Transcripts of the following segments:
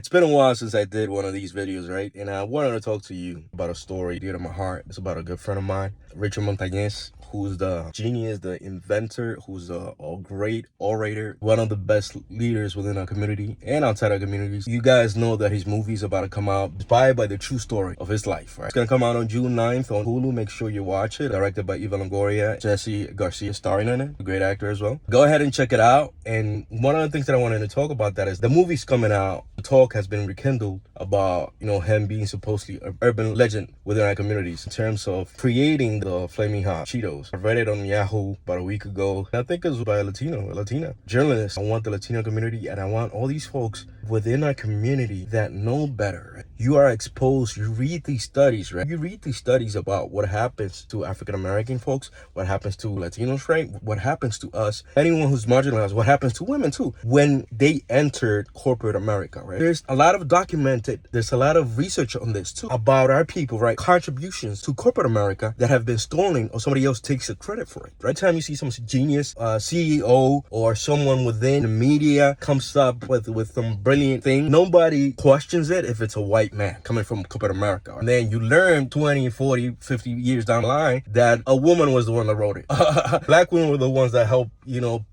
It's been a while since I did one of these videos, right? And I wanted to talk to you about a story dear to my heart. It's about a good friend of mine, Richard Montañez, who's the genius, the inventor, who's a great orator, one of the best leaders within our community and outside our communities. You guys know that his movie's about to come out, inspired by the true story of his life, right? It's gonna come out on June 9th on Hulu. Make sure you watch it. Directed by Eva Longoria, Jesse Garcia starring in it, a great actor as well. Go ahead and check it out. And one of the things that I wanted to talk about that is the movie's coming out. The talk has been rekindled about, him being supposedly an urban legend within our communities in terms of creating the Flamin Hot Cheetos. I read it on Yahoo about a week ago. I think it was by a Latina journalist. I want the Latino community and I want all these folks within our community that know better. Right? You are exposed, you read these studies, right? You read these studies about what happens to African American folks, what happens to Latinos, right? What happens to us, anyone who's marginalized, what happens to women too, when they entered corporate America, right? There's a lot of there's a lot of research on this too, about our people, right? Contributions to corporate America that have been stolen or somebody else takes the credit for it. Right time you see some genius CEO or someone within the media comes up with some brilliant thing, nobody questions it if it's a white man coming from corporate America. And then you learn 20, 40, 50 years down the line that a woman was the one that wrote it. Black women were the ones that helped,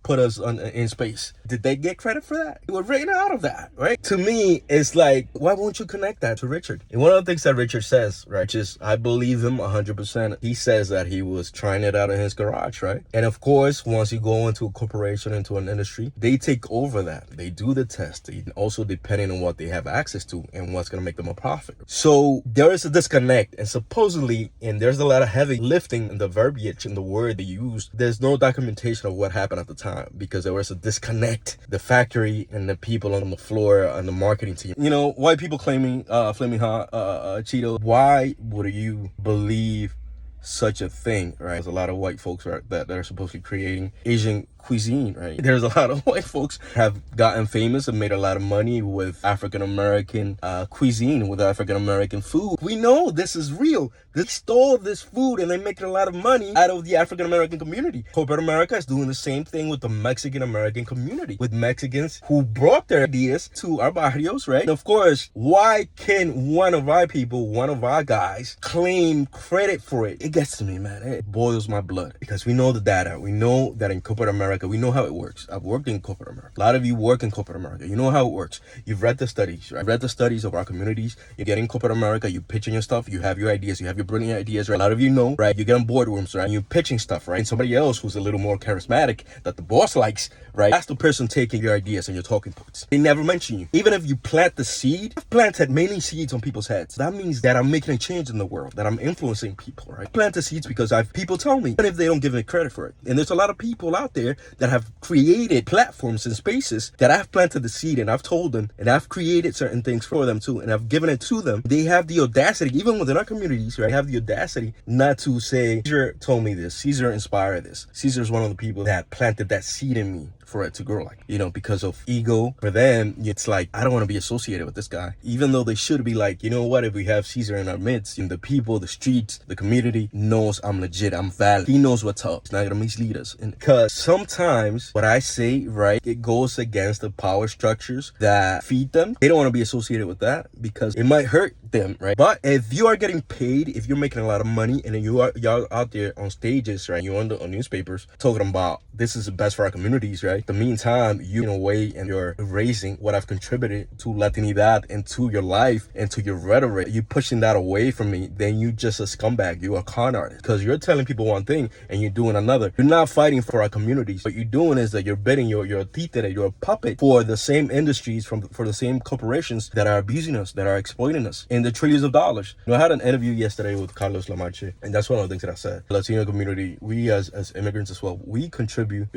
put us in space. Did they get credit for that? They were written out of that, right? To me, it's like, why won't you connect that to Richard? And one of the things that Richard says, right, is I believe him 100%. He says that he was trying it out in his garage, right? And of course, once you go into a corporation, into an industry, they take over that. They do the testing, also depending on what they have access to and what's going to make them a profit. So there is a disconnect, and supposedly, and there's a lot of heavy lifting in the verbiage and the word they use. There's no documentation of what happened at the time because there was a disconnect. The factory and the people on the floor and the marketing team. White people claiming Flamin Hot Cheetos. Why would you believe such a thing, right? There's a lot of white folks, right, that are supposedly creating Asian cuisine, right? There's a lot of white folks have gotten famous and made a lot of money with African-American cuisine, with African-American food. We know this is real. They stole this food and they make a lot of money out of the African-American community. Corporate America is doing the same thing with the Mexican-American community, with Mexicans who brought their ideas to our barrios, right? And of course, why can one of our people, one of our guys, claim credit for it? It gets to me, man. It boils my blood because we know the data. We know that in corporate America, we know how it works. I've worked in corporate America. A lot of you work in corporate America. You know how it works. You've read the studies. I've read the studies of our communities. You get in corporate America, you pitching your stuff, you have your ideas, you have your brilliant ideas, right? A lot of you know, right? You get on boardrooms, right? You're pitching stuff, right? And somebody else who's a little more charismatic that the boss likes, right? That's the person taking your ideas and your talking points. They never mention you. Even if you plant the seed, I've planted many seeds on people's heads. That means that I'm making a change in the world, that I'm influencing people, right? I plant the seeds because people tell me, even if they don't give me credit for it. And there's a lot of people out there that have created platforms and spaces that I've planted the seed and I've told them and I've created certain things for them too and I've given it to them. They have the audacity, even within our communities, right? Have the audacity not to say, Caesar told me this, Caesar inspired this. Caesar's one of the people that planted that seed in me for it to grow, like, because of ego. For them, it's like, I don't want to be associated with this guy, even though they should be like, what, if we have Caesar in our midst, and the people, the streets, the community knows I'm legit, I'm valid, he knows what's up, he's not gonna mislead us. And because sometimes what I say, right, it goes against the power structures that feed them. They don't want to be associated with that because it might hurt them, right? But if you are getting paid, if you're making a lot of money, and then y'all out there on stages, right, you're on newspapers talking about this is the best for our communities, right? The meantime, you in a way, and you're erasing what I've contributed to Latinidad and to your life and to your rhetoric. You pushing that away from me, then you just a scumbag. You a con artist because you're telling people one thing and you're doing another. You're not fighting for our communities. What you're doing is that you're bidding, you're a títere, you're a puppet for the same industries, for the same corporations that are abusing us, that are exploiting us in the trillions of dollars. I had an interview yesterday with Carlos Lamarche, and that's one of the things that I said. The Latino community, we as immigrants as well, we've contributed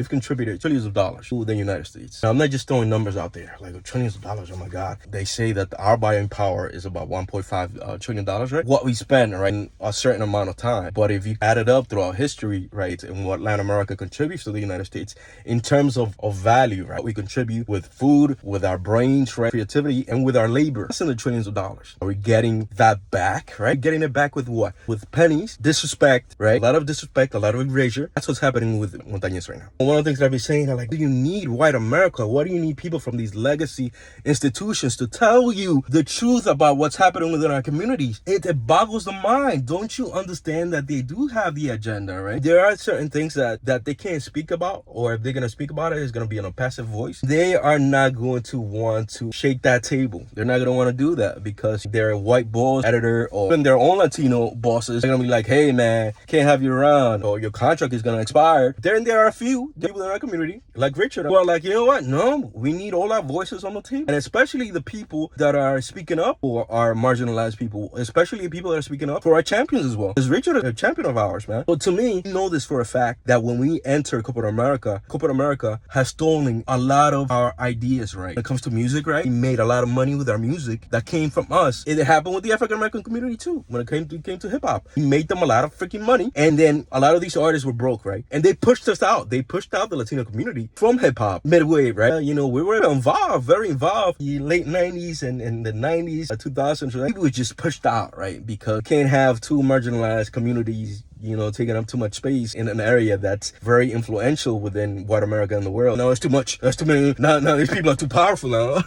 trillions of dollars to the United States. Now, I'm not just throwing numbers out there, like trillions of dollars, oh my God. They say that our buying power is about $1.5 trillion, right? What we spend, right, in a certain amount of time. But if you add it up throughout history, right, and what Latin America contributes to the United States in terms of value, right, we contribute with food, with our brains, right, creativity, and with our labor. That's in the trillions of dollars. Are we getting that back, right? Getting it back with what? With pennies, disrespect, right? A lot of disrespect, a lot of erasure. That's what's happening with Montañez right now. One of the things that I've been saying, I'm like, you need white America? Why do you need people from these legacy institutions to tell you the truth about what's happening within our communities? It boggles the mind. Don't you understand that they do have the agenda, right? There are certain things that they can't speak about, or if they're going to speak about it, it's going to be in a passive voice. They are not going to want to shake that table. They're not going to want to do that because their white boss editor or even their own Latino bosses are going to be like, hey man, can't have you around, or your contract is going to expire. Then there are a few people in our community like Richard who are like, you know what, no, we need all our voices on the table. And especially the people that are speaking up for our marginalized people, especially the people that are speaking up for our champions as well. Because Richard is a champion of ours, man. But to me, you know this for a fact that when we enter corporate America has stolen a lot of our ideas, right? When it comes to music, right? We made a lot of money with our music that came from us. It happened with the African American community too. When it came to hip hop, we made them a lot of freaking money, and then a lot of these artists were broke, right? And they pushed us out. They pushed out the Latino community from hip hop midway, right? You know, we were involved, very involved. The late 90s and the 90s, 2000s, right? We were just pushed out, right? Because you can't have two marginalized communities, you know, taking up too much space in an area that's very influential within white America and the world. No, it's too much. That's too many. No, these people are too powerful now.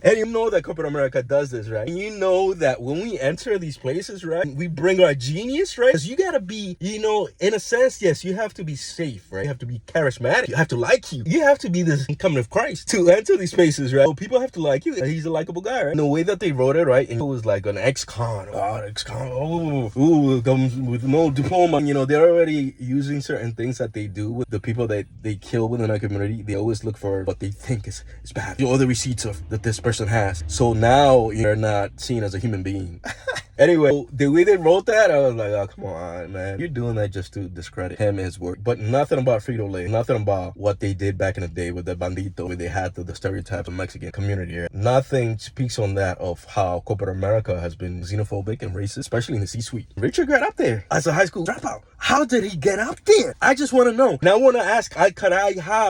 And you know that corporate America does this, right? And you know that when we enter these places, right, we bring our genius, right? Because you gotta be, you know, in a sense, yes, you have to be safe, right? You have to be charismatic. You have to like you. You have to be this coming of Christ to enter these spaces, right? So people have to like you. He's a likable guy, right? And the way that they wrote it, right, and it was like an ex-con. Comes with no diploma. You know, they're already using certain things that they do with the people that they kill within our community. They always look for what they think is bad. All the receipts of that this person has. So now you're not seen as a human being. Anyway, the way they wrote that, I was like, oh, come on, man. You're doing that just to discredit him and his work. But nothing about Frito-Lay, nothing about what they did back in the day with the bandito, where they had the stereotypes of Mexican community. Right? Nothing speaks on that of how corporate America has been xenophobic and racist, especially in the C-suite. Richard got up there as a high school dropout. How did he get up there? I just want to know. Now I want to ask,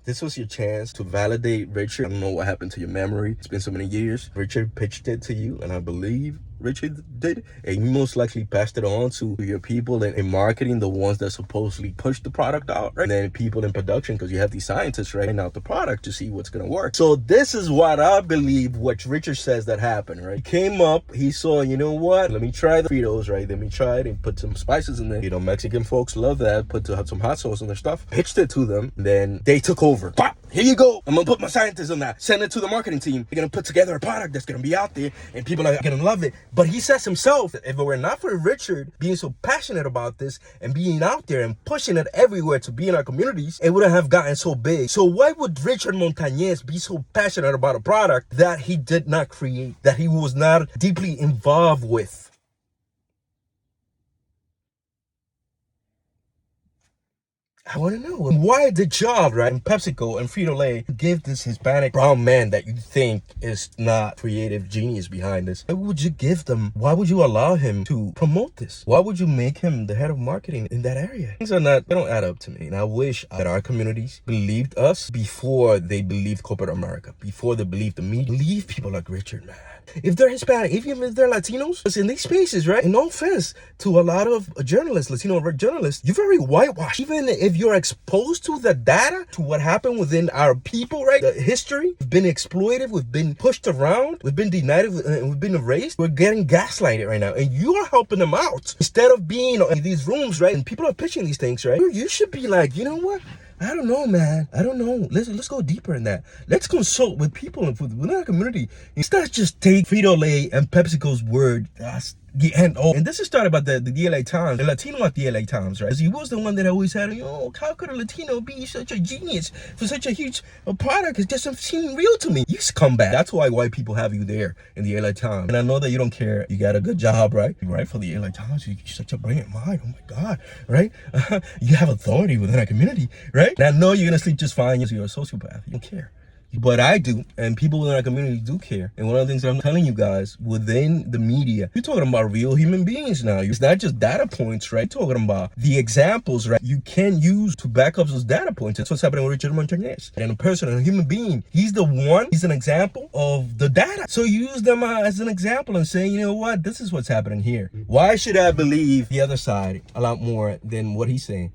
this was your chance to validate Richard. I don't know what happened to your memory. It's been so many years. Richard pitched it to you, and I believe Richard did, and you most likely passed it on to your people in marketing, the ones that supposedly push the product out, right? And then people in production, because you have these scientists writing out the product to see what's gonna work. So this is what I believe what Richard says that happened, right? He came up, he saw, you know what, let me try the Fritos, right? Let me try it and put some spices in there. You know, Mexican folks love that, put some hot sauce on their stuff. Pitched it to them, then they took over. Pop, here you go. I'm gonna put my scientists on that. Send it to the marketing team. They're gonna put together a product that's gonna be out there and people are gonna love it. But he says himself, if it were not for Richard being so passionate about this and being out there and pushing it everywhere to be in our communities, it wouldn't have gotten so big. So why would Richard Montañez be so passionate about a product that he did not create, that he was not deeply involved with? I want to know why the job, right? And PepsiCo and Frito-Lay give this Hispanic brown man that you think is not creative genius behind this. Why would you give them? Why would you allow him to promote this? Why would you make him the head of marketing in that area? Things are not, they don't add up to me. And I wish that our communities believed us before they believed corporate America, before they believed the media. Believe people like Richard, man. If they're Hispanic, even if they're Latinos, it's in these spaces, right? And no offense to a lot of journalists, Latino journalists, you're very whitewashed. Even if you're exposed to the data, to what happened within our people, right? The history, we've been exploited, we've been pushed around, we've been denied, we've been erased. We're getting gaslighted right now, and you are helping them out. Instead of being in these rooms, right? And people are pitching these things, right? You should be like, you know what? I don't know, man. I don't know. Let's go deeper in that. Let's consult with people within our community. Instead, just take Frito-Lay and PepsiCo's word. That's the end. Oh, and this is started by the LA Times, the Latino at the LA Times, right? Because he was the one that always had, how could a Latino be such a genius for such a huge product? It doesn't seem real to me. You scumbag. That's why white people have you there in the LA Times. And I know that you don't care. You got a good job, right? You write for the LA Times. You're such a brilliant mind. Oh my God, right? You have authority within our community, right? And I know you're gonna sleep just fine. You're a sociopath. You don't care. But I do, and people within our community do care. And one of the things that I'm telling you guys, within the media, you're talking about real human beings now. It's not just data points, right? You're talking about the examples, right? You can use to back up those data points. That's what's happening with Richard Montañez. And a person, a human being, he's an example of the data. So use them as an example and say, you know what, this is what's happening here. Why should I believe the other side a lot more than what he's saying?